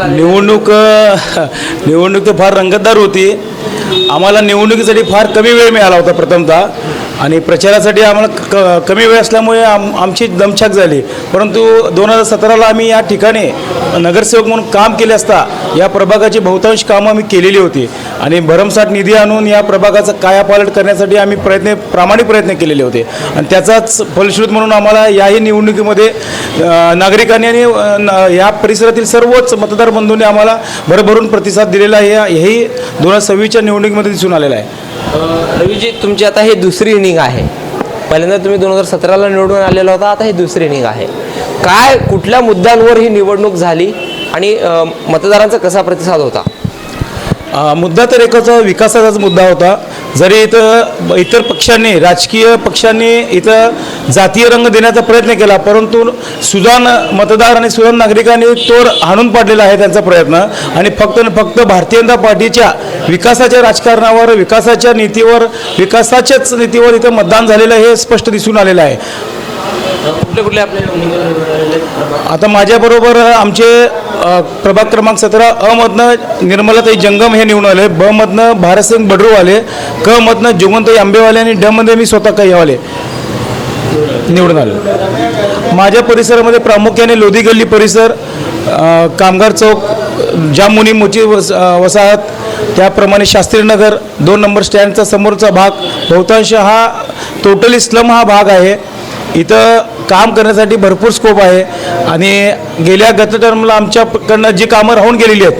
निवडणूक तर फार रंगतदार होती. आम्हाला निवडणुकीसाठी फार कमी वेळ मिळाला होता प्रथमतः, आणि प्रचारासाठी आम्हाला कमी वेळ असल्यामुळे आमची दमछाक झाली. परंतु 2017ला आम्ही या ठिकाणी नगरसेवक म्हणून काम केले असता या प्रभागाची बहुतांश कामं आम्ही केलेली होती, आणि भरमसाठ निधी आणून या प्रभागाचं कायापालट करण्यासाठी आम्ही प्रामाणिक प्रयत्न केलेले होते. आणि त्याचाच फलश्रुत म्हणून आम्हाला याही निवडणुकीमध्ये नागरिकांनी आणि या परिसरातील सर्वच मतदार बंधूंनी आम्हाला भरभरून प्रतिसाद दिलेला आहे. हेही 2026च्या निवडणुकीमध्ये दिसून आलेलं आहे. रवीजी, तुमची आता हे दुसरी इनिंग आहे. पहिल्यांदा तुम्ही 2017ला निवडून आलेला होता, आता ही दुसरी इनिंग आहे. काय कुठल्या मुद्द्यांवर ही निवडणूक झाली आणि मतदारांचा कसा प्रतिसाद होता? मुद्दा तर एकच विकासाचाच मुद्दा होता. जरी इथं इतर पक्षांनी, राजकीय पक्षांनी इथं जातीय रंग देण्याचा प्रयत्न केला, परंतु सुजाण मतदार आणि सुजाण नागरिकांनी तोड हाणून पाडलेला आहे त्यांचा प्रयत्न. आणि फक्त भारतीय जनता पार्टीच्या विकासाच्या राजकारणावर, विकासाच्याच नीतीवर इथं मतदान झालेलं हे स्पष्ट दिसून आलेलं आहे. कुठले आपले आता माझ्याबरोबर आमचे प्रभाग क्रमांक 17 अ मधनं निर्मलाताई जंगम हे निवडून आले, ब मधनं भारतसिंग बडरूवाले, क मधनं जुगंताई आंबेवाले, आणि ड मध्ये मी स्वतः कैवाले निवडून आले. माझ्या परिसरामध्ये प्रामुख्याने लोधी गल्ली परिसर, कामगार चौक, जामुनी मोची वसाहत, त्याप्रमाणे शास्त्रीनगर, 2 नंबर स्टँडचा समोरचा भाग, बहुतांश हा टोटली स्लम हा भाग आहे. इथं काम करण्यासाठी भरपूर स्कोप आहे. आणि गेल्या गत टर्मला आमच्याकडनं जी कामं राहून गेलेली आहेत